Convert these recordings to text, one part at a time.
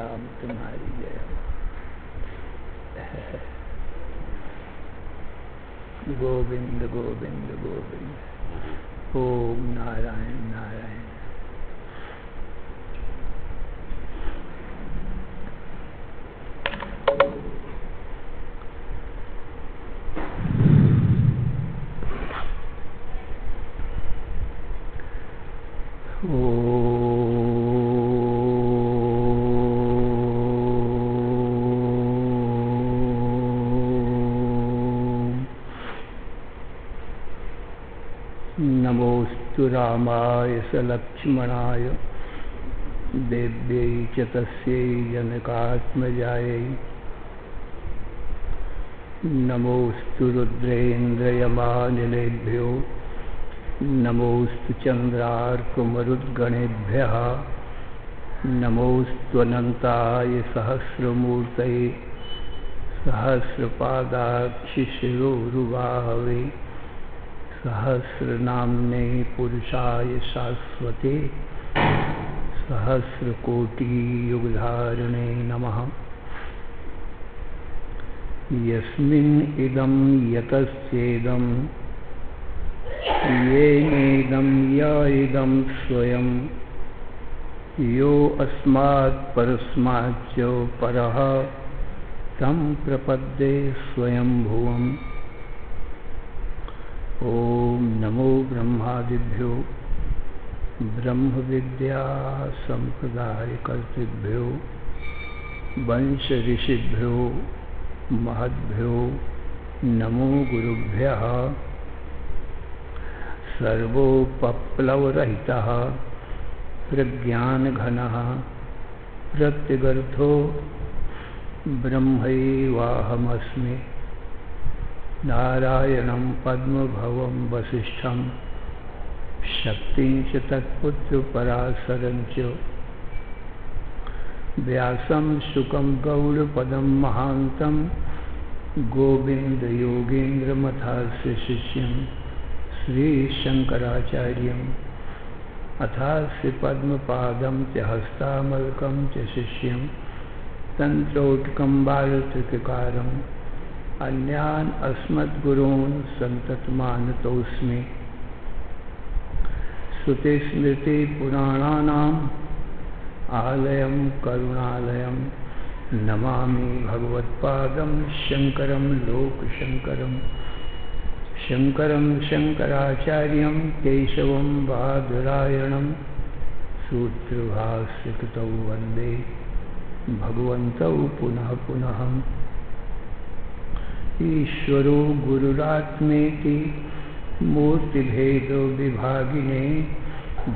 राम तुम्हारी जय। गोविंद गोविंद गोविंद। ओम नारायण नारायण। नमोस्तु रामाय स लक्ष्मणाय देव्यै च तस्यै जनकात्मजायै। नमोस्तु रुद्रेन्द्रयमानिलेभ्यो नमोस्तु चन्द्रार्कमरुद्गणेभ्यः। नमोस्त्वनन्ताय सहस्रमूर्तये सहस्रपादाक्षिशिरोरुबाहवे। सहस्रनाम्ने पुरुषाय शाश्वते सहस्रकोटियुगधारिणे नमः। यस्मिन् इदं यतश्चेदं येनेदं य इदं स्वयं यो अस्मात् परस्माच्च परः तं प्रपद्ये स्वयंभुवम्। ओम नमो ब्रह्मादिभ्यो ब्रह्म विद्या संप्रदायकर्तृभ्यो वंश ऋषिभ्यो महद्भ्यो नमो गुरुभ्यः। सर्वोपप्लवरहितः प्रज्ञानघनः प्रत्यगर्थो ब्रह्मैवाहमस्मि। नारायणं पद्मभवं वसिष्ठं शक्तिं च तत्पुत्रपराशरं च व्यासं शुकं गौडपदं महान्तं गोविन्दयोगीन्द्रमथास्य शिष्यं श्रीशङ्कराचार्यम् अथास्य पद्मपादं च हस्तामलकं च शिष्यं तन्त्रोटकं बालत्रिककारम् अन्यान् अस्मद्गुरून् सन्ततमानतोऽस्मि। श्रुतिस्मृतिपुराणानाम् आलयं करुणालयं नमामि भगवत्पादं शङ्करं लोकशङ्करं। शङ्करं शङ्कराचार्यं केशवं बादरायणं सूत्रभाष्यकृतौ वन्दे भगवन्तौ पुनः पुनः। ईश्वरो गुरुरात्मेति मूर्तिभेदो विभागिने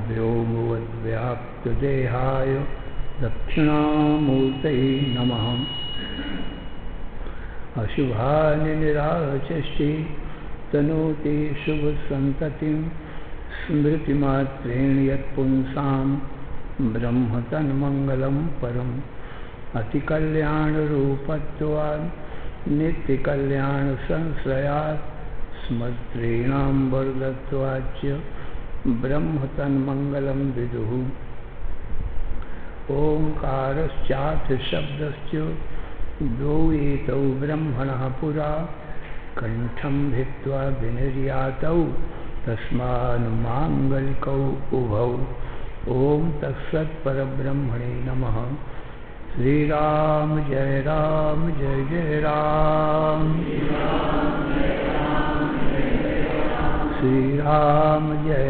व्योमवद्व्याप्तदेहाय दक्षिणामूर्तये नमः। अशुभानि निराचष्टे तनोति शुभसन्ततिं स्मृतिमात्रेण यत्पुंसां ब्रह्म तन्मङ्गलं परम्। अतिकल्याणरूपत्वात् नित्यकल्याण संश्रयात् स्मृतीणां वरदत्वाच्च ब्रह्म तन्मङ्गलं विदुः। ओंकारश्चार्थ शब्दश्च द्वौ एतौ ब्रह्मणः पुरा कंठं भित्त्वा विनिर्यातौ तस्मान्माङ्गलिकौ उभौ। ओम तत्सत्परब्रह्मणे नमः। श्री राम जय जय राम। श्री राम जय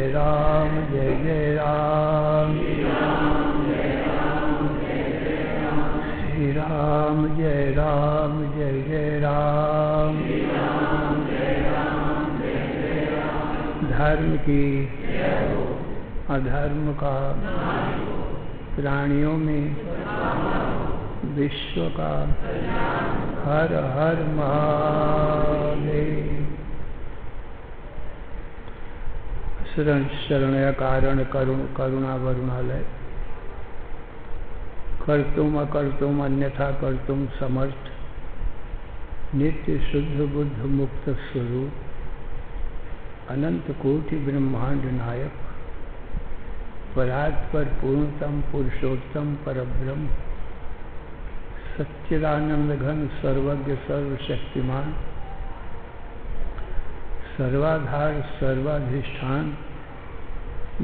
जय राम। श्री राम जय जय राम। धर्म की अधर्म का प्राणियों में विश्व का हर हर महादेव। शरणय कारण करुणा वरुणालय कर्तुम अकर्तुम अन्यथा कर्तुम समर्थ नित्य शुद्ध बुद्ध मुक्त स्वरूप अनंत कोटि ब्रह्मांड नायक परात्पर पूर्णतम पुरुषोत्तम परब्रह्म सच्चिदानंद घन सर्वज्ञ सर्वशक्तिमान सर्वाधार सर्वाधिष्ठान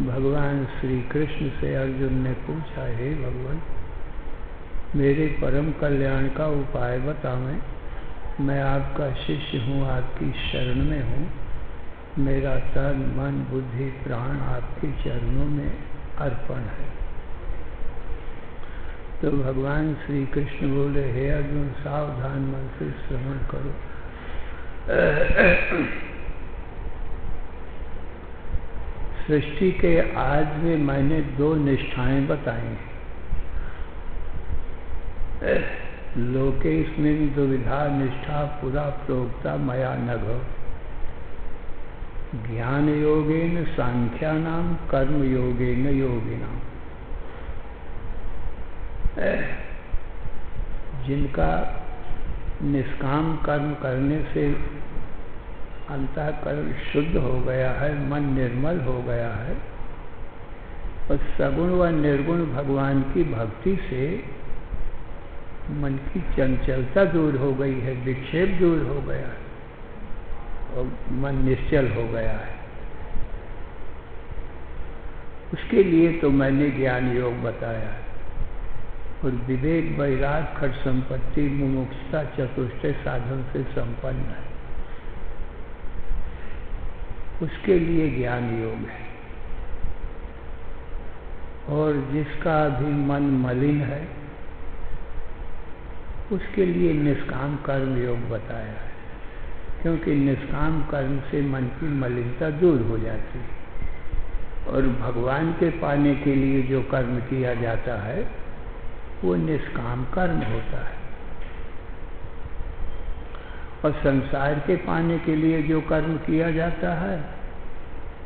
भगवान श्री कृष्ण से अर्जुन ने पूछा, हे भगवान, मेरे परम कल्याण का उपाय बतावें। मैं आपका शिष्य हूँ, आपकी शरण में हूँ। मेरा तन मन बुद्धि प्राण आपके चरणों में अर्पण है। तो भगवान श्री कृष्ण बोले, हे अर्जुन, सावधान मन से श्रवण करो। सृष्टि के आज में मैंने 2 निष्ठाएं बताई हैं। लोकेस्मिन् दुविधा निष्ठा पुरा प्रोक्ता मया नघ। ज्ञान योगेन सांख्यानाम कर्म योगेन योगिनाम। जिनका निष्काम कर्म करने से अंतःकरण शुद्ध हो गया है, मन निर्मल हो गया है, और सगुण व निर्गुण भगवान की भक्ति से मन की चंचलता दूर हो गई है, विक्षेप दूर हो गया है और मन निश्चल हो गया है, उसके लिए तो मैंने ज्ञान योग बताया है। और विवेक वैराग खट संपत्ति मुमुक्षुता चतुष्टय साधन से संपन्न है, उसके लिए ज्ञान योग है। और जिसका भी मन मलिन है, उसके लिए निष्काम कर्म योग बताया है, क्योंकि निष्काम कर्म से मन की मलिनता दूर हो जाती है। और भगवान के पाने के लिए जो कर्म किया जाता है वो निष्काम कर्म होता है, और संसार के पाने के लिए जो कर्म किया जाता है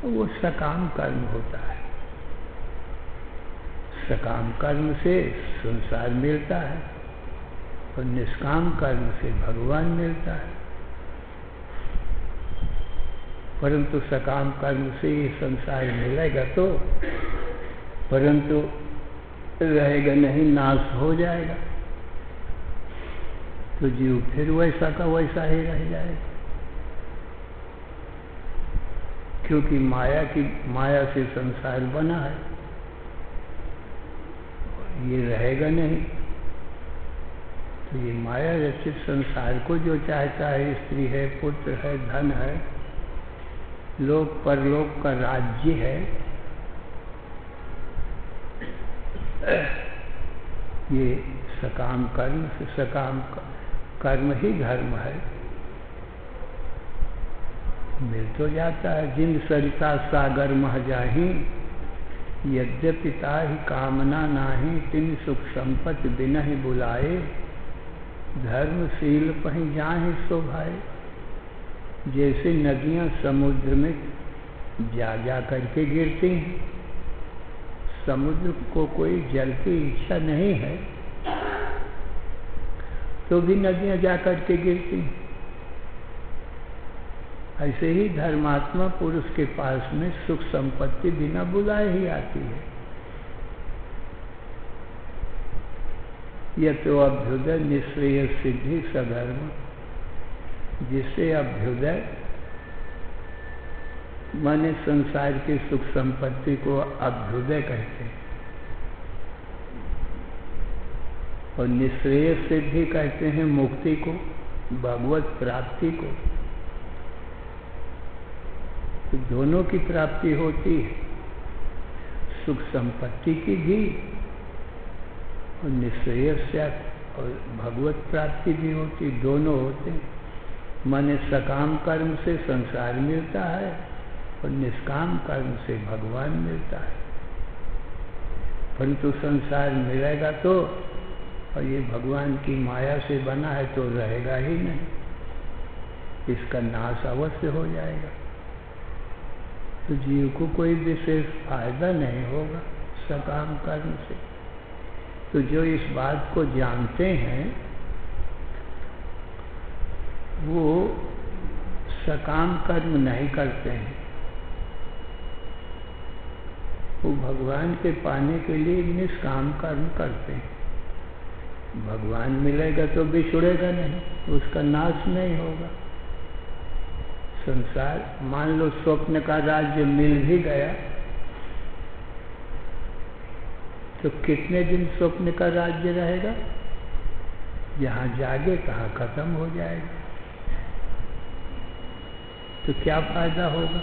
वो सकाम कर्म होता है। सकाम कर्म से संसार मिलता है और निष्काम कर्म से भगवान मिलता है। परंतु सकाम कर्म से ये संसार मिलेगा तो, परंतु रहेगा नहीं, नाश हो जाएगा, तो जीव फिर वैसा का वैसा ही रह जाएगा। क्योंकि माया से संसार बना है, ये रहेगा नहीं। तो ये माया रचित संसार को जो चाहता है, स्त्री है, पुत्र है, धन है, लोक परलोक का राज्य है, ये सकाम कर्म से, सकाम कर्म ही धर्म है, मिल तो जाता है। जिन सरिता सागर मह जाहि, यद्यपि ताहि कामना नाही, तिन सुख संपत्ति बिनहि बुलाए, धर्मशील पहि जाहि शोभाए। जैसे नदियां समुद्र में जा जा करके गिरती हैं, समुद्र को कोई जल की इच्छा नहीं है तो भी नदियां जा करके गिरती हैं। ऐसे ही धर्मात्मा पुरुष के पास में सुख संपत्ति बिना बुलाए ही आती है। यह तो अभ्युदय निश्रेय सिद्धि सधर्म, जिससे अभ्युदय माने संसार की सुख संपत्ति को अभ्युदय कहते हैं, और निश्रेय सिद्धि कहते हैं मुक्ति को, भगवत प्राप्ति को। तो दोनों की प्राप्ति होती है, सुख संपत्ति की भी और निश्रेय और भगवत प्राप्ति भी होती, दोनों होते हैं। माने सकाम कर्म से संसार मिलता है और निष्काम कर्म से भगवान मिलता है। परंतु संसार मिलेगा तो, और ये भगवान की माया से बना है तो रहेगा ही नहीं, इसका नाश अवश्य हो जाएगा। तो जीव को कोई विशेष फायदा नहीं होगा सकाम कर्म से। तो जो इस बात को जानते हैं वो सकाम कर्म नहीं करते हैं, वो भगवान के पाने के लिए निष्काम कर्म करते हैं। भगवान मिलेगा तो बिछुड़ेगा नहीं, उसका नाश नहीं होगा। संसार, मान लो स्वप्न का राज्य मिल भी गया तो कितने दिन स्वप्न का राज्य रहेगा? जहाँ जागे तहाँ खत्म हो जाएगा। तो क्या फायदा होगा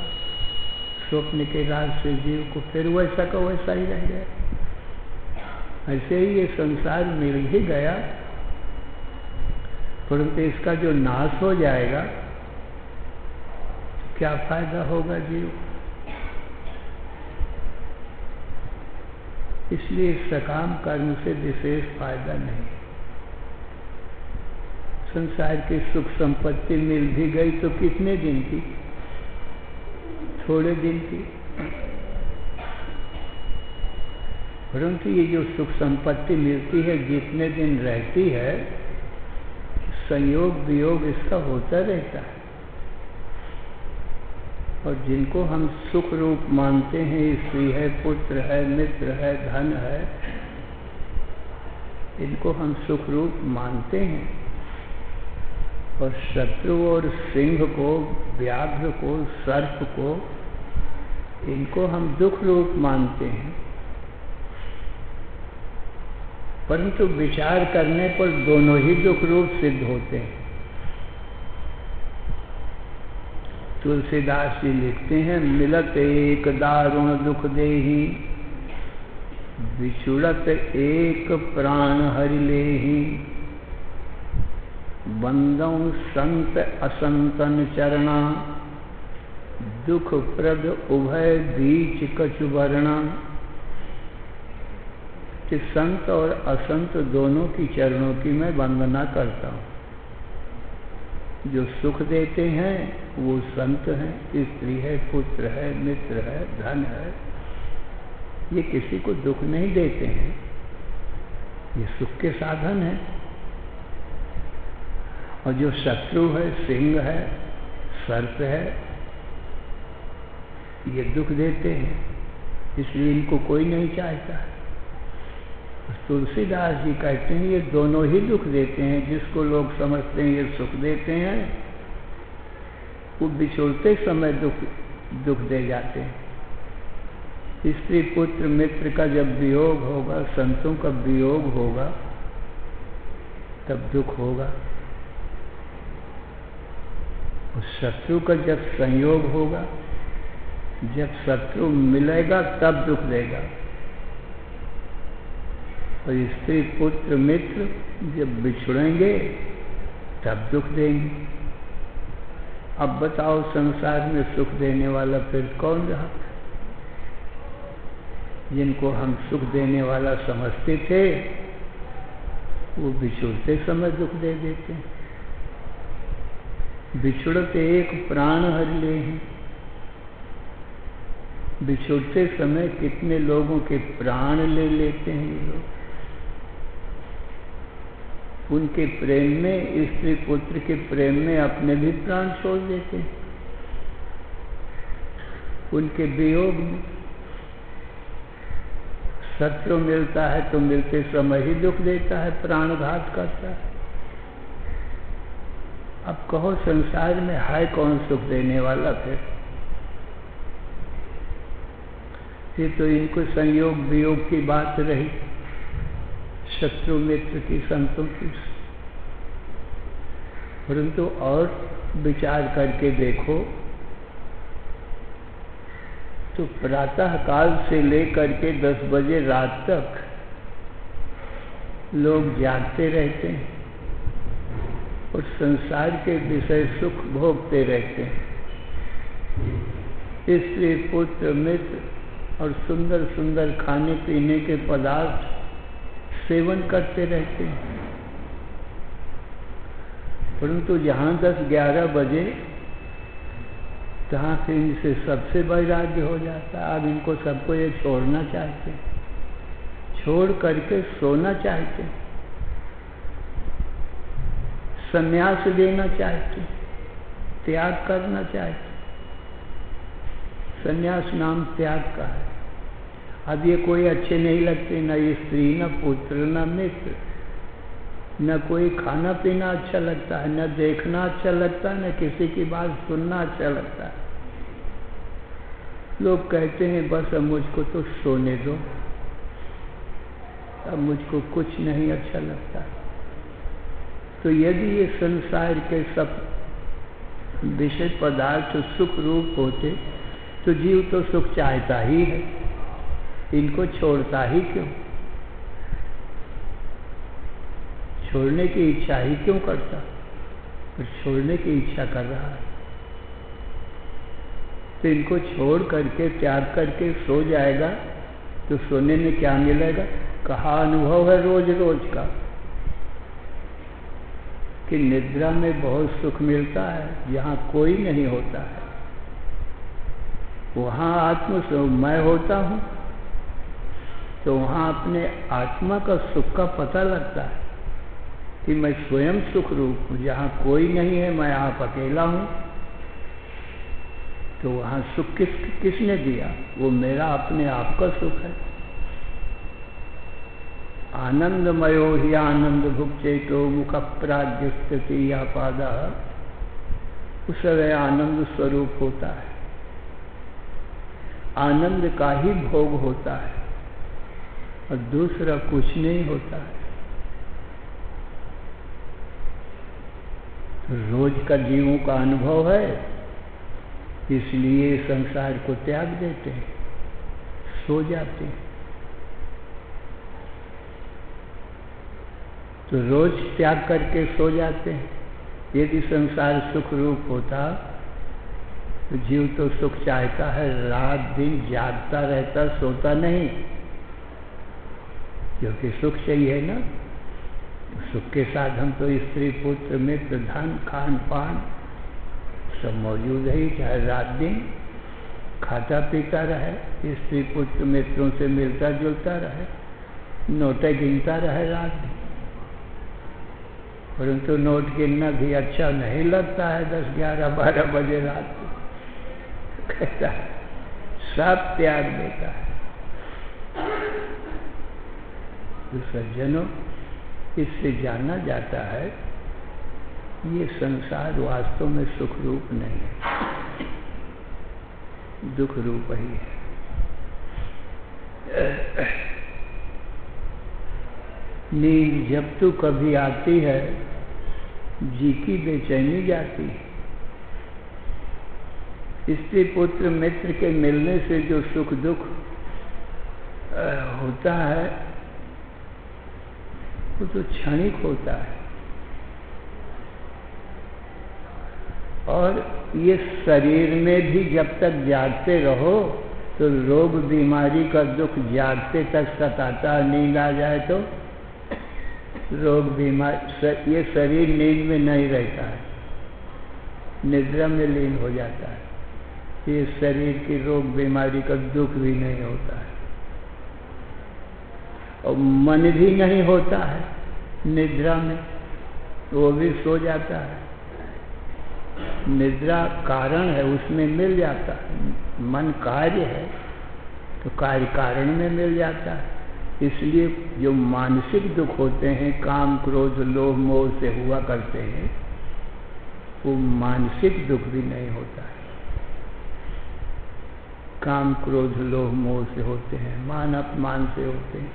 स्वप्न के राज से जीव को? फिर वैसा का वैसा ही रह गया। ऐसे ही ये संसार मिल ही गया, परंतु इसका जो नाश हो जाएगा तो क्या फायदा होगा जीव? इसलिए सकाम कर्म से विशेष फायदा नहीं। संसार की सुख संपत्ति मिल भी गई तो कितने दिन की? थोड़े दिन की। परंतु ये जो सुख संपत्ति मिलती है, जितने दिन रहती है, संयोग वियोग इसका होता रहता है। और जिनको हम सुख रूप मानते हैं, स्त्री है, पुत्र है, मित्र है, धन है, इनको हम सुख रूप मानते हैं। और शत्रु और सिंह को, व्याघ्र को, सर्प को, इनको हम दुख रूप मानते हैं। परंतु विचार करने पर दोनों ही दुख रूप सिद्ध होते हैं। तुलसीदास जी लिखते हैं, मिलत एक दारुण दुख देहि, विछुड़त एक प्राण हरि लेहि, बंदौ संत असंतन चरणा, दुख प्रद उभय बीच कछु वर्णा। कि संत और असंत दोनों की चरणों की मैं वंदना करता हूँ। जो सुख देते हैं वो संत हैं, स्त्री है, पुत्र है, मित्र है, धन है, ये किसी को दुख नहीं देते हैं, ये सुख के साधन हैं। और जो शत्रु है, सिंह है, सर्प है, ये दुख देते हैं, इसलिए इनको कोई नहीं चाहता है। तुलसीदास जी कहते हैं ये दोनों ही दुख देते हैं। जिसको लोग समझते हैं ये सुख देते हैं, वो बिछोड़ते समय दुख दे जाते हैं। स्त्री पुत्र मित्र का जब वियोग होगा, संतों का वियोग होगा, तब दुख होगा। और शत्रु का जब संयोग होगा, जब शत्रु मिलेगा तब दुख देगा। और स्त्री पुत्र मित्र जब बिछुड़ेंगे तब दुख देंगे। अब बताओ संसार में सुख देने वाला फिर कौन रहा? जिनको हम सुख देने वाला समझते थे, वो बिछुड़ते समय दुख दे देते हैं। बिछुड़ते एक प्राण हरि लेहि, बिछुड़ते समय कितने लोगों के प्राण ले लेते हैं ये लोग। उनके प्रेम में, स्त्री पुत्र के प्रेम में अपने भी प्राण छोड़ देते हैं। उनके वियोग में शत्रु मिलता है तो मिलते समय ही दुख देता है, प्राणघात करता है। अब कहो संसार में है कौन सुख देने वाला? फिर ये तो इनको संयोग वियोग की बात रही, शत्रु मित्र की, संतों की। परंतु और विचार करके देखो तो प्रातः काल से लेकर के 10 बजे रात तक लोग जागते रहते हैं और संसार के विषय सुख भोगते रहते हैं। स्त्री पुत्र मित्र और सुंदर सुंदर खाने पीने के पदार्थ सेवन करते रहते हैं। परंतु जहाँ 10-11 बजे तहाँ से इनसे सबसे वैराग्य हो जाता है। अब इनको सबको ये छोड़ना चाहते हैं, छोड़ करके सोना चाहते हैं, संन्यास लेना चाहते हैं, त्याग करना चाहते हैं। संन्यास नाम त्याग का है। अब ये कोई अच्छे नहीं लगते, न स्त्री, न पुत्र, न मित्र, न कोई खाना पीना अच्छा लगता है, न देखना अच्छा लगता है, न किसी की बात सुनना अच्छा लगता है। लोग कहते हैं बस अब मुझको तो सोने दो, अब मुझको कुछ नहीं अच्छा लगता। तो यदि ये संसार के सब विषय पदार्थ सुख रूप होते तो जीव तो सुख चाहता ही है, इनको छोड़ता ही क्यों? छोड़ने की इच्छा ही क्यों करता? पर छोड़ने की इच्छा कर रहा है तो इनको छोड़ करके त्याग करके सो जाएगा तो सोने में क्या मिलेगा? कहा अनुभव है रोज रोज का कि निद्रा में बहुत सुख मिलता है, जहाँ कोई नहीं होता है वहाँ आत्म मैं होता हूँ, तो वहाँ अपने आत्मा का सुख का पता लगता है कि मैं स्वयं सुख रूप हूँ। जहाँ कोई नहीं है, मैं आप अकेला हूँ, तो वहाँ सुख किसने दिया? वो मेरा अपने आप का सुख है। आनंदमयो ही आनंद भुक्चेतो मुख प्राज्ञ स्थिति या पादा, उस समय आनंद स्वरूप होता है, आनंद का ही भोग होता है और दूसरा कुछ नहीं होता है। तो रोज का जीवों का अनुभव है, इसलिए संसार को त्याग देते हैं, सो जाते हैं। तो रोज त्याग करके सो जाते हैं। यदि संसार सुख रूप होता तो जीव तो सुख चाहता है, रात दिन जागता रहता, सोता नहीं, क्योंकि सुख चाहिए ना। सुख के साथ हम तो स्त्री पुत्र मित्र धन खान पान सब मौजूद है, चाहे रात दिन खाता पीता रहे, स्त्री पुत्र मित्रों से मिलता जुलता रहे, नोटें गिनता रहे रात दिन। परंतु नोट गिनना भी अच्छा नहीं लगता है 10, 11, 12 बजे रात को। कहता है सब त्याग देता है। तो सज्जनों, इससे जाना जाता है ये संसार वास्तव में सुख रूप नहीं है, दुख रूप ही है। नींद जब तो कभी आती है, जी की बेचैनी जाती है। स्त्री पुत्र मित्र के मिलने से जो सुख दुख होता है वो तो क्षणिक होता है, और ये शरीर में भी जब तक जागते रहो तो रोग बीमारी का दुख जागते तक सताता। नींद आ जाए तो रोग बीमारी, ये शरीर नींद में नहीं रहता है, निद्रा में लीन हो जाता है। ये शरीर की रोग बीमारी का दुख भी नहीं होता है, और मन भी नहीं होता है निद्रा में, वो भी सो जाता है। निद्रा कारण है, उसमें मिल जाता है। मन कार्य है तो कार्य कारण में मिल जाता है। इसलिए जो मानसिक दुख होते हैं, काम क्रोध लोभ मोह से हुआ करते हैं, वो मानसिक दुख भी नहीं होता है। काम क्रोध लोभ मोह से होते हैं, मान अपमान से होते हैं।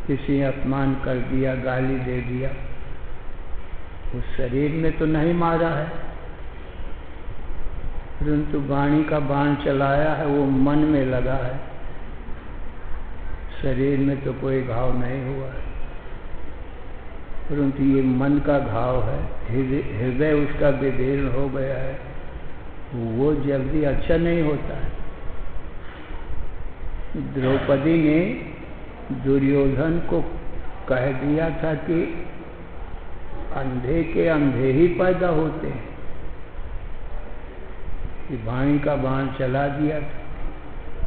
किसी अपमान कर दिया, गाली दे दिया, उस शरीर में तो नहीं मारा है, परंतु वाणी का बाण चलाया है, वो मन में लगा है। शरीर में तो कोई घाव नहीं हुआ है, परंतु ये मन का घाव है, हृदय उसका विदीर्ण हो गया है, वो जल्दी अच्छा नहीं होता है। द्रौपदी ने दुर्योधन को कह दिया था कि अंधे के अंधे ही पैदा होते हैं, कि वाणी का बाण चला दिया था।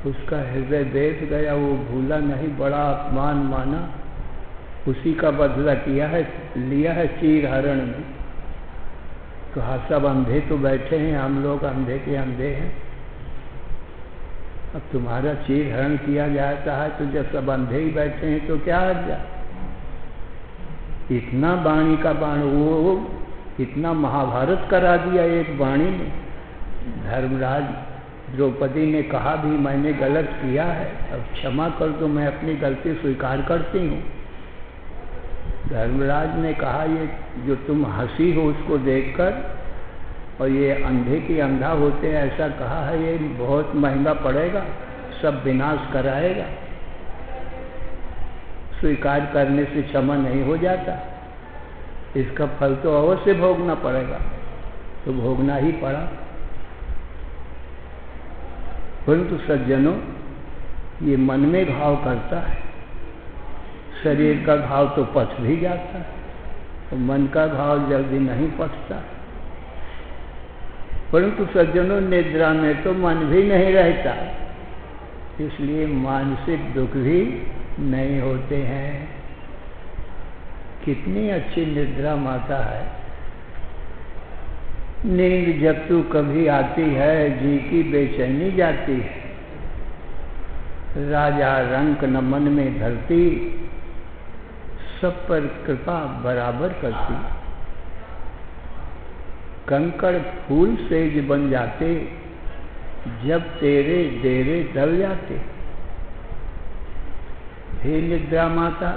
उसका हृदय देख गया, वो भूला नहीं, बड़ा अपमान माना, उसी का बदला किया है, लिया है चीर हरण में। कहा सब अंधे तो बैठे हैं, हम लोग अंधे के अंधे हैं, अब तुम्हारा चीर हरण किया जाता है, तो जब सब अंधे ही बैठे हैं तो क्या हर्जा। इतना वाणी का बाण, वो इतना महाभारत करा दिया एक वाणी में। धर्मराज द्रौपदी ने कहा भी मैंने गलत किया है, अब क्षमा कर दो, मैं अपनी गलती स्वीकार करती हूँ। धर्मराज ने कहा ये जो तुम हंसी हो उसको देखकर, और ये अंधे की अंधा होते हैं ऐसा कहा है, ये बहुत महंगा पड़ेगा, सब विनाश कराएगा। स्वीकार करने से क्षमा नहीं हो जाता, इसका फल तो अवश्य भोगना पड़ेगा। तो भोगना ही पड़ा। परंतु सज्जनों, ये मन में घाव करता है। शरीर का घाव तो पच भी जाता है, तो मन का घाव जल्दी नहीं पचता। परंतु सज्जनों, निद्रा में तो मन भी नहीं रहता, इसलिए मानसिक दुख भी नहीं होते हैं। कितनी अच्छी निद्रा माता है। नींद जब तू कभी आती है, जी की बेचैनी जाती है। राजा रंक न मन में धरती, सब पर कृपा बराबर करती। कंकड़ फूल सेज बन जाते, जब तेरे डेरे डल जाते। हे निद्रा माता,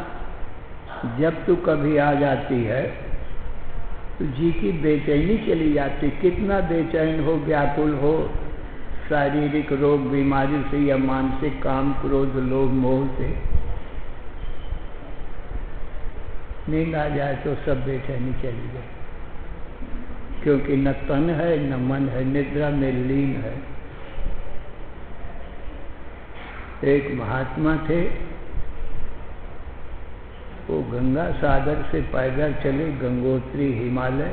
जब तू कभी आ जाती है तो जी की बेचैनी चली जाती। कितना बेचैन हो, व्याकुल हो, शारीरिक रोग बीमारी से या मानसिक काम क्रोध लोभ मोह से। नींद आ जाए तो सब बेचैनी चली जाए, क्योंकि न तन है न मन है, निद्रा में लीन है। एक महात्मा थे, वो गंगा सागर से पैदल चले गंगोत्री हिमालय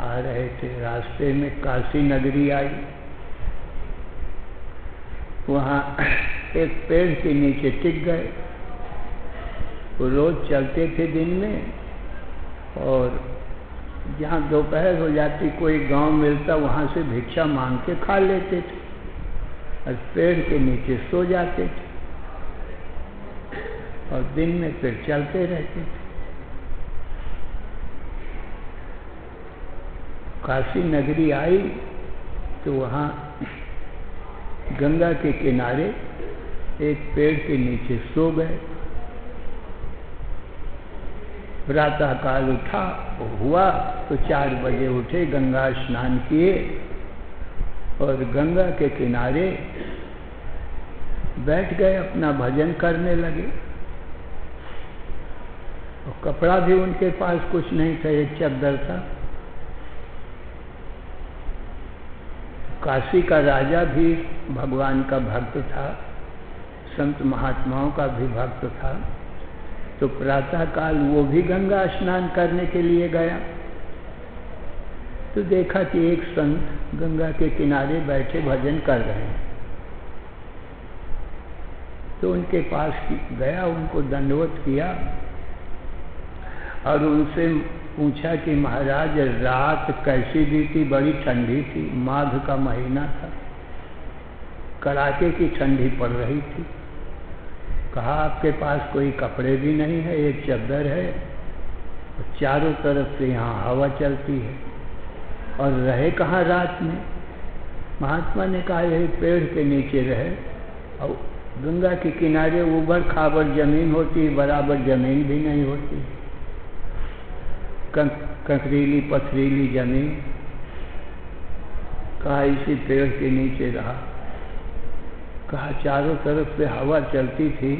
आ रहे थे। रास्ते में काशी नगरी आई। वहाँ एक पेड़ के नीचे टिक गए। वो रोज चलते थे दिन में, और जहाँ दोपहर हो जाती कोई गांव मिलता वहाँ से भिक्षा मांग के खा लेते थे, और पेड़ के नीचे सो जाते थे, और दिन में फिर चलते रहते थे। काशी नगरी आई तो वहाँ गंगा के किनारे एक पेड़ के नीचे सो गए। प्रातः काल उठा हुआ तो 4 बजे उठे, गंगा स्नान किए और गंगा के किनारे बैठ गए, अपना भजन करने लगे। और कपड़ा भी उनके पास कुछ नहीं था, एक चद्दर था। काशी का राजा भी भगवान का भक्त था, संत महात्माओं का भी भक्त था। तो प्रातः काल वो भी गंगा स्नान करने के लिए गया, तो देखा कि एक संत गंगा के किनारे बैठे भजन कर रहे हैं। तो उनके पास गया, उनको दंडवत किया और उनसे पूछा कि महाराज रात कैसी बीती? बड़ी ठंडी थी, माघ का महीना था, कड़ाके की ठंडी पड़ रही थी। कहा आपके पास कोई कपड़े भी नहीं है, एक चद्दर है, चारों तरफ से यहाँ हवा चलती है, और रहे कहाँ रात में? महात्मा ने कहा यही पेड़ के नीचे रहे, और गंगा के किनारे ऊबड़ खाबड़ जमीन होती, बराबर जमीन भी नहीं होती, कंकरीली पथरीली जमीन। कहा इसी पेड़ के नीचे रहा। कहा चारों तरफ से हवा चलती थी,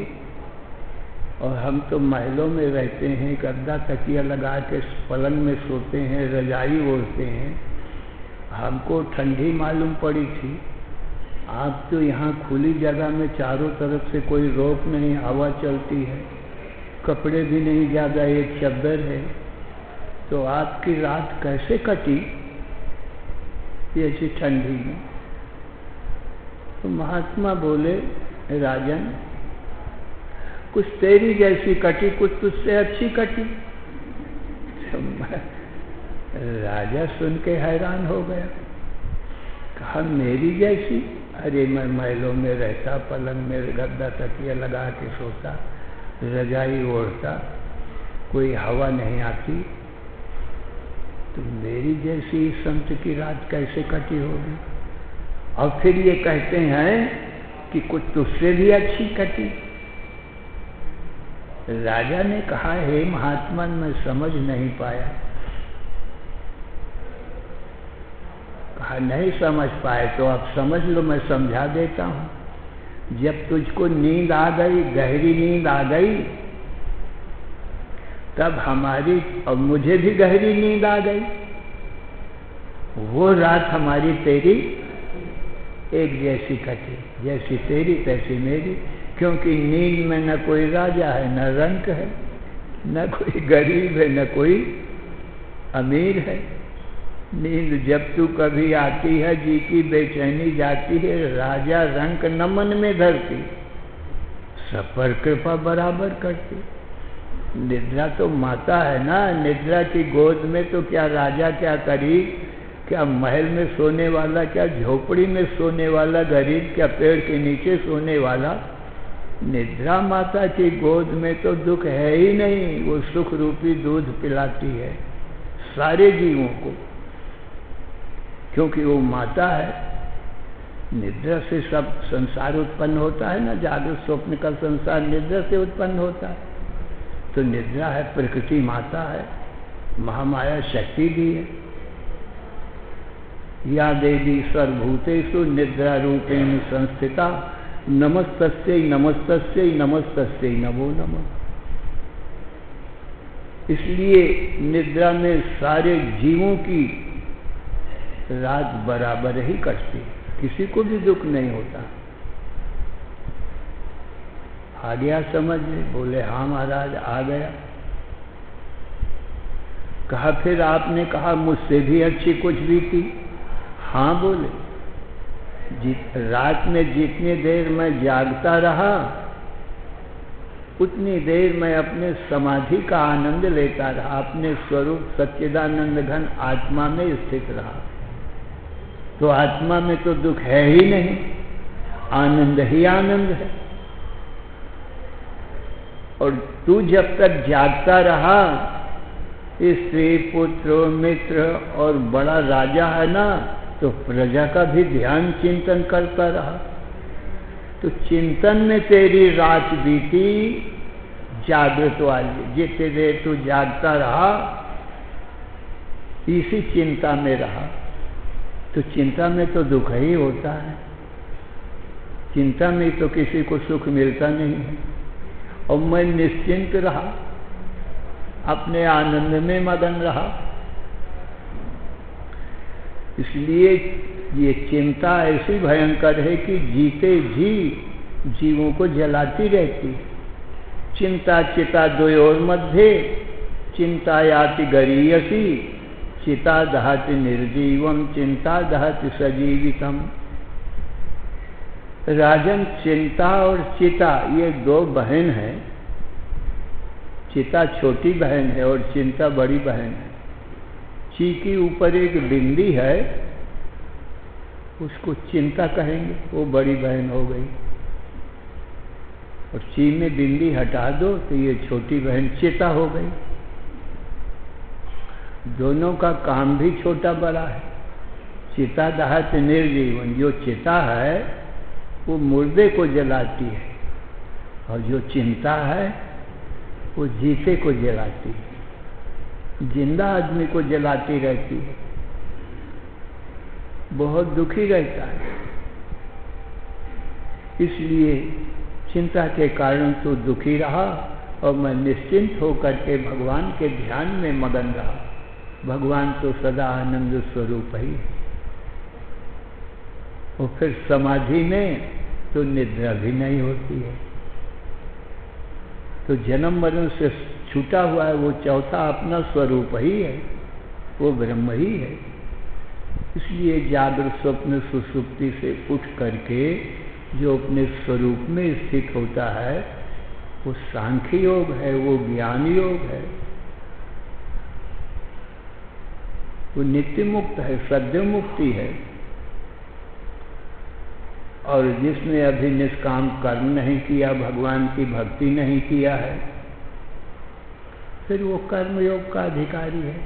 और हम तो महलों में रहते हैं, गद्दा तकिया लगा के पलंग में सोते हैं, रजाई ओढ़ते हैं, हमको ठंडी मालूम पड़ी थी। आप तो यहाँ खुली जगह में चारों तरफ से कोई रोक नहीं, हवा चलती है, कपड़े भी नहीं, ज़्यादा एक चद्दर है, तो आपकी रात कैसे कटी ऐसी ठंडी में? तो महात्मा बोले राजन, कुछ तेरी जैसी कटी, कुछ तुझसे अच्छी कटी। तो राजा सुन के हैरान हो गया। कहा मेरी जैसी? अरे मैं महलों में रहता, पलंग में गद्दा तकिया लगा के सोता, रजाई ओढ़ता, कोई हवा नहीं आती, तो मेरी जैसी संत की रात कैसे कटी होगी? और फिर ये कहते हैं कि कुछ तुझसे भी अच्छी कटी। राजा ने कहा, हे महात्मा, मैं समझ नहीं पाया। कहा, नहीं समझ पाए तो आप समझ लो, मैं समझा देता हूं। जब तुझको नींद आ गई, गहरी नींद आ गई, तब हमारी और मुझे भी गहरी नींद आ गई। वो रात हमारी तेरी एक जैसी कटी, जैसी तेरी तैसी मेरी, क्योंकि नींद में न कोई राजा है, न रंक है, न कोई गरीब है, न कोई अमीर है। नींद जब तू कभी आती है, जी की बेचैनी जाती है, राजा रंक न मन में धरती, सब पर कृपा बराबर करती। निद्रा तो माता है ना, निद्रा की गोद में तो क्या राजा क्या गरीब, क्या महल में सोने वाला, क्या झोपड़ी में सोने वाला गरीब, क्या पेड़ के नीचे सोने वाला। निद्रा माता की गोद में तो दुख है ही नहीं, वो सुख रूपी दूध पिलाती है सारे जीवों को, क्योंकि वो माता है। निद्रा से सब संसार उत्पन्न होता है ना, जागृत स्वप्न का संसार निद्रा से उत्पन्न होता है। तो निद्रा है, प्रकृति माता है, महामाया शक्ति भी है। या देवी सर्वभूतेषु निद्रा रूपेण संस्थिता, नमस्तस्यै नमस्तस्यै नमस्तस्यै नमो नमः। इसलिए निद्रा में सारे जीवों की रात बराबर ही कटती, किसी को भी दुख नहीं होता। आ गया समझ में? बोले हाँ महाराज, आ गया। कहा, फिर आपने कहा मुझसे भी अच्छी कुछ भी थी? हाँ बोले, रात में जितनी देर मैं जागता रहा, उतनी देर मैं अपने समाधि का आनंद लेता रहा, अपने स्वरूप सच्चिदानंद घन आत्मा में स्थित रहा। तो आत्मा में तो दुख है ही नहीं, आनंद ही आनंद है। और तू जब तक जागता रहा, स्त्री पुत्र मित्र और बड़ा राजा है ना, तो प्रजा का भी ध्यान चिंतन करता रहा। तो चिंतन में तेरी रात बीती जागृत वाली। जितने देर तू जागता रहा, इसी चिंता में रहा। तो चिंता में तो दुख ही होता है, चिंता में तो किसी को सुख मिलता नहीं है। और मैं निश्चिंत रहा, अपने आनंद में मगन रहा। इसलिए ये चिंता ऐसी भयंकर है कि जीते जी जीवों को जलाती रहती। चिंता चिता द्वयोर मध्य चिंता याति गरीयसी, चिता दहति निर्जीवम चिंता दहति सजीवितम। राजन, चिंता और चिता ये दो बहन हैं। चिता छोटी बहन है और चिंता बड़ी बहन है। ची के ऊपर एक बिंदी है, उसको चिंता कहेंगे, वो बड़ी बहन हो गई। और ची में बिंदी हटा दो तो ये छोटी बहन चिता हो गई। दोनों का काम भी छोटा बड़ा है। चिता दहत निर्जीवन, जो चिता है वो मुर्दे को जलाती है, और जो चिंता है वो जीते को जलाती है, जिंदा आदमी को जलाती रहती है, बहुत दुखी रहता है। इसलिए चिंता के कारण तो दुखी रहा, और मैं निश्चिंत होकर के भगवान के ध्यान में मगन रहा। भगवान तो सदा आनंद स्वरूप ही है। और फिर समाधि में तो निद्रा भी नहीं होती है। तो जन्म मरण से छूटा हुआ है वो चौथा अपना स्वरूप ही है, वो ब्रह्म ही है। इसलिए जागृत स्वप्न सुषुप्ति से उठ करके जो अपने स्वरूप में स्थित होता है वो सांख्य योग है, वो ज्ञान योग है, वो नित्य मुक्त है, सद्य मुक्ति है। और जिसने अभी निष्काम कर्म नहीं किया, भगवान की भक्ति नहीं किया है, फिर वो कर्मयोग का अधिकारी है।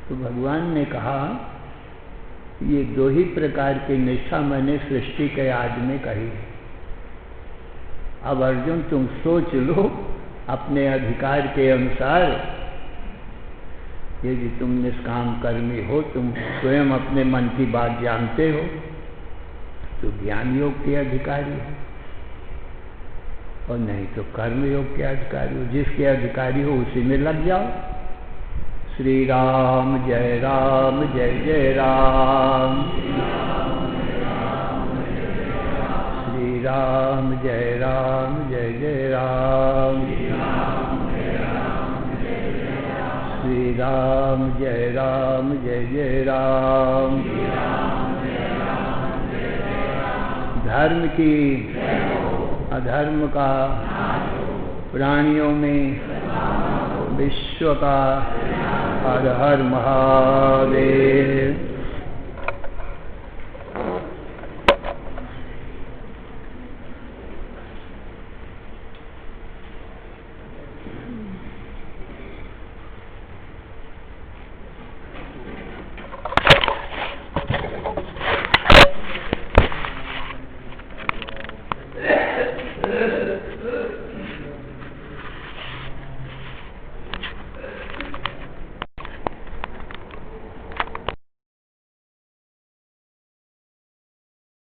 तो भगवान ने कहा ये दो ही प्रकार की निष्ठा मैंने सृष्टि के आदि में कही है। अब अर्जुन तुम सोच लो अपने अधिकार के अनुसार, यदि तुम निष्काम कर्मी हो, तुम स्वयं अपने मन की बात जानते हो, तो ज्ञान योग के अधिकारी हो, और नहीं तो कर्म योग के अधिकारी हो। जिसके अधिकारी हो उसी में लग जाओ। श्री राम जय जय राम, श्री राम जय जय राम, श्री राम जय जय राम। धर्म की अधर्म का, प्राणियों में विश्व का, हर हर महादेव।